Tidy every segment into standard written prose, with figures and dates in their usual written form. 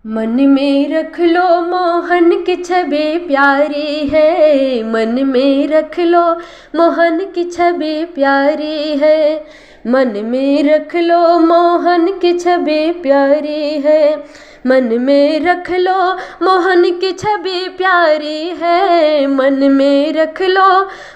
मन में रख लो मोहन की छवि प्यारी है, मन में रख लो मोहन की छवि प्यारी है, मन में रख लो मोहन की छवि प्यारी है, मन में रख लो मोहन की छवि प्यारी है, मन में रख लो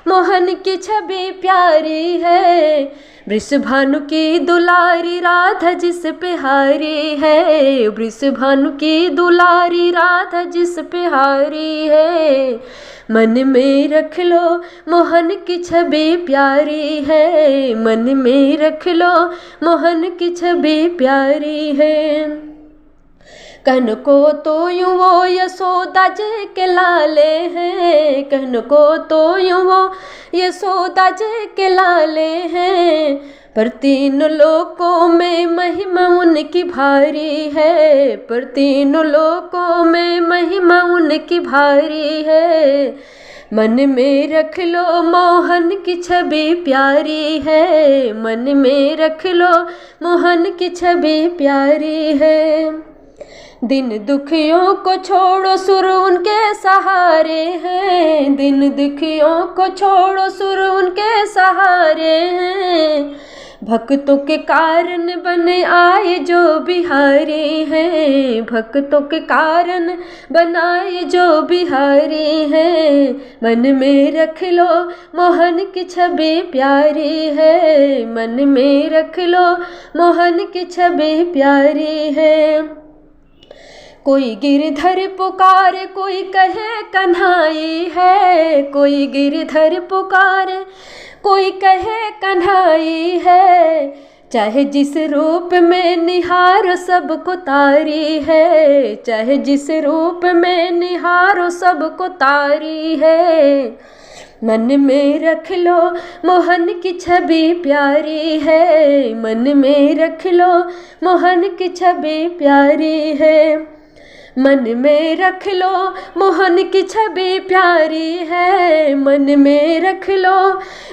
मोहन की छवि प्यारी है। वृषभानु की दुलारी राधा जिस पे हारी है, वृषभानु की दुलारी राधा जिस पे हारी है, मन में रख लो मोहन की छवि प्यारी है, मन में रख लो मोहन की छवि प्यारी है। कहन को तो यूं वो यशोदा जी के लाले हैं, कहन को तो यूं वो यशोदा जी के लाले हैं, पर तीन लोकों में महिमा उनकी भारी है, पर तीन लोकों में महिमा उनकी भारी है। मन में रख लो मोहन की छवि प्यारी है, मन में रख लो मोहन की छवि प्यारी है। दिन दुखियों को छोड़ो सुर उनके सहारे हैं, दिन दुखियों को छोड़ो सुर उनके सहारे हैं, भक्तों के कारण बने आए जो बिहारी हैं, भक्तों के कारण बनाए जो बिहारी हैं, मन में रख लो मोहन की छवि प्यारी है, मन में रख लो मोहन की छवि प्यारी है। कोई गिरधर पुकारे कोई कहे कन्हाई है, कोई गिरधर पुकारे कोई कहे कन्हाई है, चाहे जिस रूप में निहारो सबको तारी है, चाहे जिस रूप में निहारो सबको तारी है। मन में रख लो मोहन की छवि प्यारी है, मन में रख लो मोहन की छवि प्यारी है, मन में रख लो मोहन की छवि प्यारी है, मन में रख लो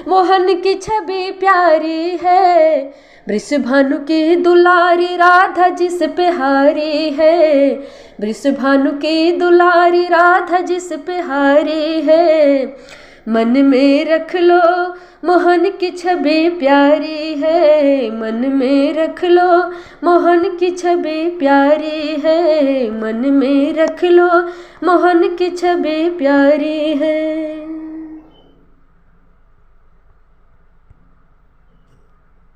मोहन की छवि प्यारी है। वृषभानु की दुलारी राधा जिस पे हारी है, वृषभानु की दुलारी राधा जिस पे हारी है, मन में रख लो मोहन की छवि प्यारी है, मन में रख लो मोहन की छवि प्यारी है, मन में रख लो मोहन की छवि प्यारी है।